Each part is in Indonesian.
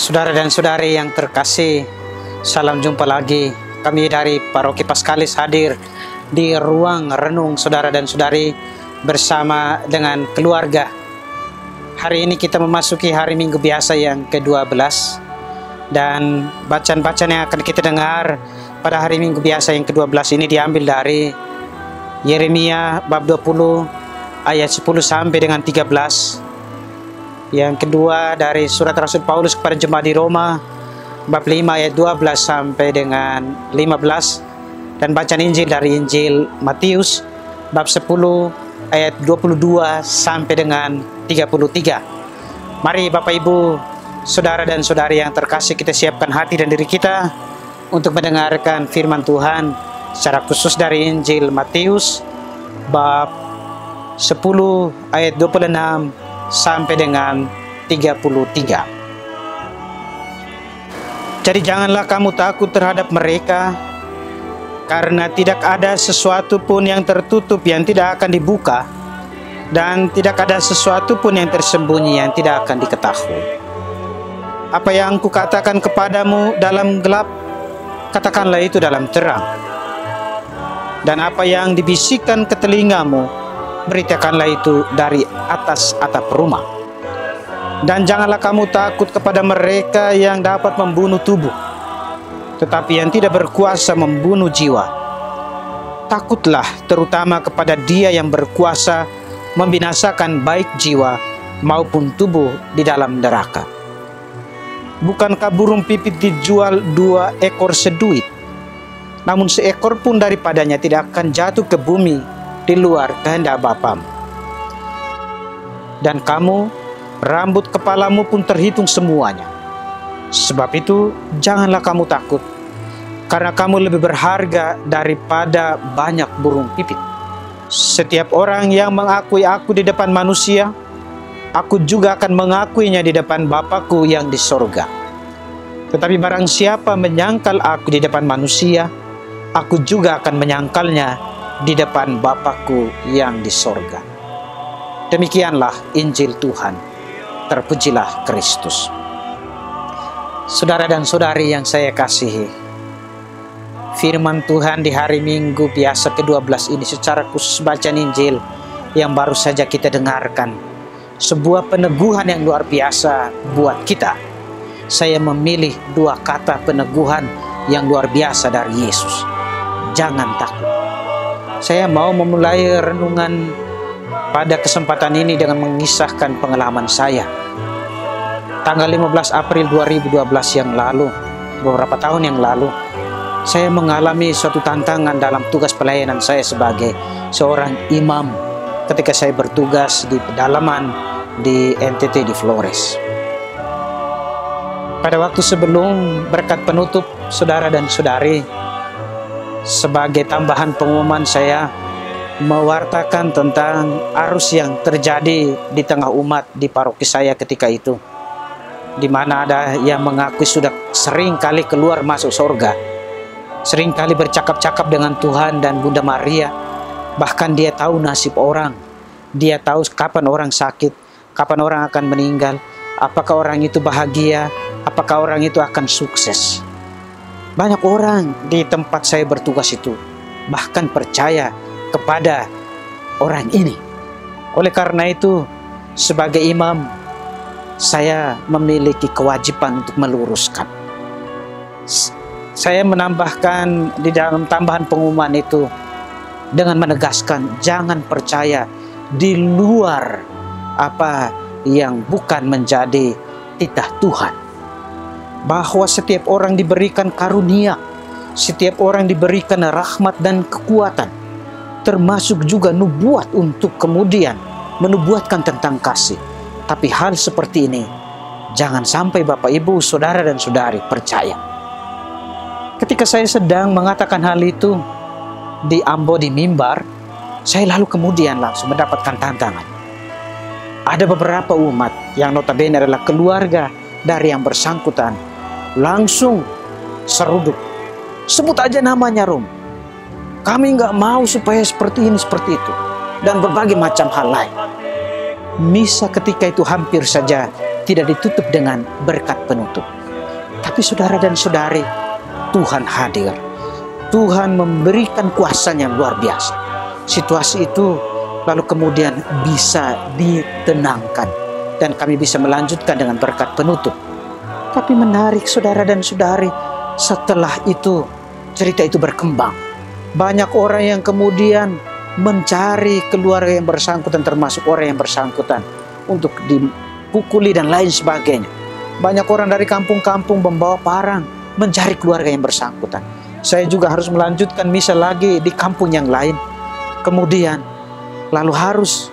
Saudara dan saudari yang terkasih, salam jumpa lagi. Kami dari Paroki Paskalis hadir di ruang renung saudara dan saudari bersama dengan keluarga. Hari ini kita memasuki hari Minggu biasa yang ke-12, dan bacaan-bacaan yang akan kita dengar pada hari Minggu biasa yang ke-12 ini diambil dari Yeremia bab 20 ayat 10 sampai dengan 13. Yang kedua dari surat Rasul Paulus kepada jemaat di Roma bab 5 ayat 12 sampai dengan 15, dan bacaan Injil dari Injil Matius bab 10 ayat 22 sampai dengan 33. Mari Bapak Ibu, saudara dan saudari yang terkasih, kita siapkan hati dan diri kita untuk mendengarkan firman Tuhan secara khusus dari Injil Matius bab 10 ayat 26 sampai dengan 33. Jadi janganlah kamu takut terhadap mereka, karena tidak ada sesuatu pun yang tertutup yang tidak akan dibuka, dan tidak ada sesuatu pun yang tersembunyi yang tidak akan diketahui. Apa yang kukatakan kepadamu dalam gelap, katakanlah itu dalam terang. Dan apa yang dibisikkan ke telingamu, beritakanlah itu dari atas atap rumah. Dan janganlah kamu takut kepada mereka yang dapat membunuh tubuh, tetapi yang tidak berkuasa membunuh jiwa. Takutlah terutama kepada Dia yang berkuasa membinasakan baik jiwa maupun tubuh di dalam neraka. Bukankah burung pipit dijual 2 ekor seduit? Namun seekor pun daripadanya tidak akan jatuh ke bumi di luar kehendak Bapamu. Dan kamu, rambut kepalamu pun terhitung semuanya. Sebab itu janganlah kamu takut, karena kamu lebih berharga daripada banyak burung pipit. Setiap orang yang mengakui aku di depan manusia, aku juga akan mengakuinya di depan Bapa-Ku yang di sorga. Tetapi barang siapa menyangkal aku di depan manusia, aku juga akan menyangkalnya di depan Bapa-Ku yang di sorga. Demikianlah Injil Tuhan. Terpujilah Kristus. Saudara dan saudari yang saya kasihi, firman Tuhan di hari Minggu biasa ke-12 ini secara khusus bacaan Injil yang baru saja kita dengarkan, sebuah peneguhan yang luar biasa buat kita. Saya memilih 2 kata peneguhan yang luar biasa dari Yesus. Jangan takut. Saya mau memulai renungan pada kesempatan ini dengan mengisahkan pengalaman saya. Tanggal 15 April 2012 yang lalu, beberapa tahun yang lalu, saya mengalami suatu tantangan dalam tugas pelayanan saya sebagai seorang imam ketika saya bertugas di pedalaman di NTT di Flores. Pada waktu sebelum berkat penutup, saudara dan saudari, sebagai tambahan pengumuman, saya mewartakan tentang arus yang terjadi di tengah umat di paroki saya ketika itu, di mana ada yang mengaku sudah sering kali keluar masuk surga, sering kali bercakap-cakap dengan Tuhan dan Bunda Maria. Bahkan dia tahu nasib orang, dia tahu kapan orang sakit, kapan orang akan meninggal, apakah orang itu bahagia, apakah orang itu akan sukses. Banyak orang di tempat saya bertugas itu bahkan percaya kepada orang ini. Oleh karena itu, sebagai imam, saya memiliki kewajiban untuk meluruskan. Saya menambahkan di dalam tambahan pengumuman itu dengan menegaskan, jangan percaya di luar apa yang bukan menjadi titah Tuhan. Bahwa setiap orang diberikan karunia, setiap orang diberikan rahmat dan kekuatan, termasuk juga nubuat untuk kemudian menubuatkan tentang kasih. Tapi hal seperti ini jangan sampai Bapak Ibu, saudara dan saudari percaya. Ketika saya sedang mengatakan hal itu di Ambo di mimbar, saya lalu kemudian langsung mendapatkan tantangan. Ada beberapa umat yang notabene adalah keluarga dari yang bersangkutan langsung seruduk, sebut aja namanya Rom, kami nggak mau supaya seperti ini seperti itu, dan berbagai macam hal lain. Misa ketika itu hampir saja tidak ditutup dengan berkat penutup. Tetapi saudara dan saudari, Tuhan hadir. Tuhan memberikan kuasa-Nya yang luar biasa. Situasi itu lalu kemudian bisa ditenangkan. Dan kami bisa melanjutkan dengan berkat penutup. Tapi menarik saudara dan saudari, setelah itu cerita itu berkembang. Banyak orang yang kemudian mencari keluarga yang bersangkutan, termasuk orang yang bersangkutan, untuk dipukuli dan lain sebagainya. Banyak orang dari kampung-kampung membawa parang mencari keluarga yang bersangkutan. Saya juga harus melanjutkan misa lagi di kampung yang lain. Kemudian lalu harus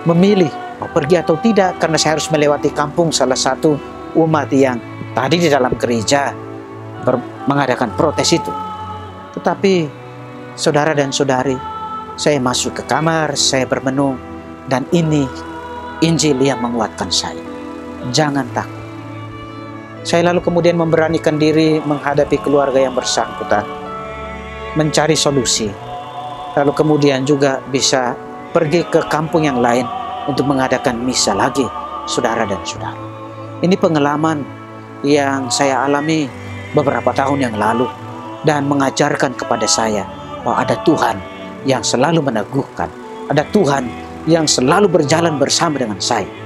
memilih mau pergi atau tidak, karena saya harus melewati kampung salah satu umat yang tadi di dalam gereja mengadakan protes itu. Tetapi saudara dan saudari, saya masuk ke kamar, saya bermenung, dan ini Injil yang menguatkan saya. Jangan takut. Saya lalu kemudian memberanikan diri menghadapi keluarga yang bersangkutan, mencari solusi. Lalu kemudian juga bisa pergi ke kampung yang lain untuk mengadakan misa lagi, saudara dan saudara. Ini pengalaman yang saya alami beberapa tahun yang lalu dan mengajarkan kepada saya bahwa ada Tuhan yang selalu meneguhkan, ada Tuhan yang selalu berjalan bersama dengan saya.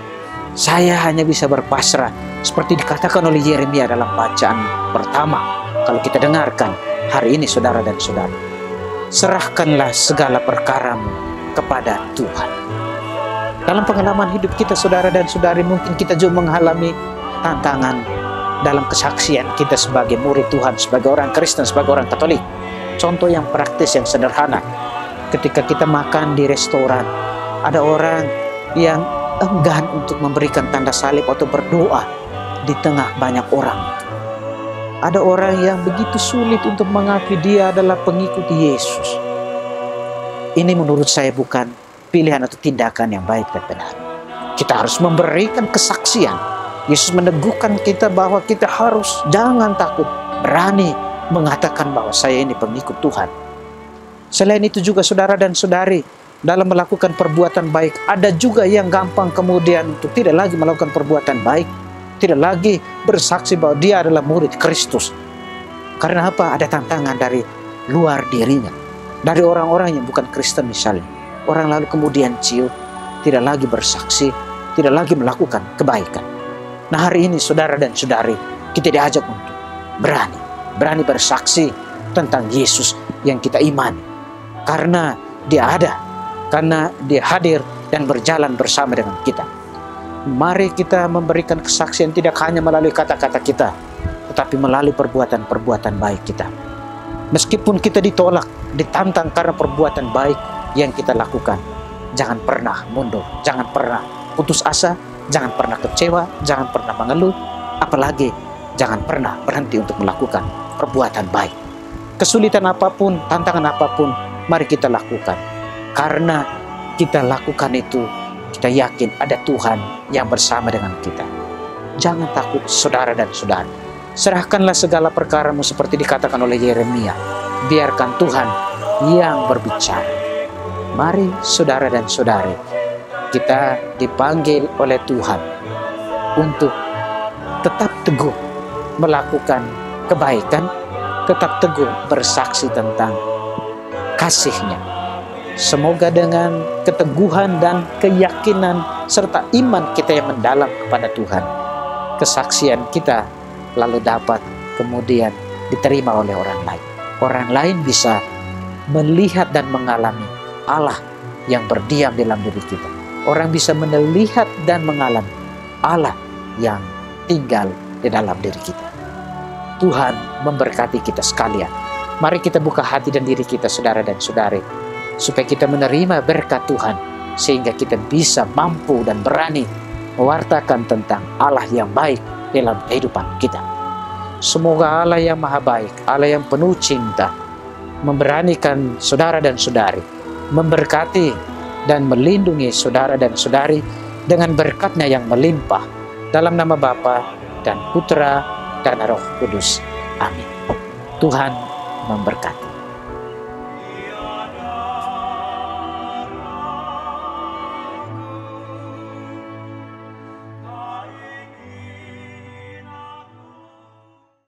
Saya hanya bisa berpasrah seperti dikatakan oleh Yeremia dalam bacaan pertama. Kalau kita dengarkan hari ini saudara dan saudara, serahkanlah segala perkaramu kepada Tuhan. Dalam pengalaman hidup kita saudara dan saudari, mungkin kita juga mengalami tantangan dalam kesaksian kita sebagai murid Tuhan, sebagai orang Kristen, sebagai orang Katolik. Contoh yang praktis, yang sederhana. Ketika kita makan di restoran, ada orang yang enggan untuk memberikan tanda salib atau berdoa di tengah banyak orang. Ada orang yang begitu sulit untuk mengakui dia adalah pengikut Yesus. Ini menurut saya bukan pilihan atau tindakan yang baik dan benar. Kita harus memberikan kesaksian. Yesus meneguhkan kita bahwa kita harus jangan takut, berani mengatakan bahwa saya ini pengikut Tuhan. Selain itu juga saudara dan saudari, dalam melakukan perbuatan baik, ada juga yang gampang kemudian untuk tidak lagi melakukan perbuatan baik, tidak lagi bersaksi bahwa dia adalah murid Kristus. Karena apa? Ada tantangan dari luar dirinya, dari orang-orang yang bukan Kristen misalnya. Orang lalu kemudian ciut, tidak lagi bersaksi, tidak lagi melakukan kebaikan. Nah hari ini saudara dan saudari, kita diajak untuk berani bersaksi tentang Yesus yang kita imani. Karena dia ada, karena dia hadir dan berjalan bersama dengan kita. Mari kita memberikan kesaksian tidak hanya melalui kata-kata kita, tetapi melalui perbuatan-perbuatan baik kita. Meskipun kita ditolak, ditantang karena perbuatan baik yang kita lakukan, jangan pernah mundur, jangan pernah putus asa, jangan pernah kecewa, jangan pernah mengeluh, apalagi jangan pernah berhenti untuk melakukan perbuatan baik. Kesulitan apapun, tantangan apapun, mari kita lakukan. Karena kita lakukan itu, kita yakin ada Tuhan yang bersama dengan kita. Jangan takut saudara dan saudari. Serahkanlah segala perkaramu seperti dikatakan oleh Yeremia. Biarkan Tuhan yang berbicara. Mari saudara dan saudari, kita dipanggil oleh Tuhan untuk tetap teguh melakukan kebaikan, tetap teguh bersaksi tentang kasih-Nya. Semoga dengan keteguhan dan keyakinan serta iman kita yang mendalam kepada Tuhan, kesaksian kita lalu dapat kemudian diterima oleh orang lain. Orang lain bisa melihat dan mengalami Allah yang berdiam dalam diri kita. Orang bisa melihat dan mengalami Allah yang tinggal di dalam diri kita. Tuhan memberkati kita sekalian. Mari kita buka hati dan diri kita saudara dan saudari, supaya kita menerima berkat Tuhan, sehingga kita bisa mampu dan berani mewartakan tentang Allah yang baik dalam kehidupan kita. Semoga Allah yang maha baik, Allah yang penuh cinta, memberanikan saudara dan saudari, memberkati dan melindungi saudara dan saudari dengan berkat-Nya yang melimpah, dalam nama Bapa dan Putra dan Roh Kudus. Amin. Tuhan memberkati.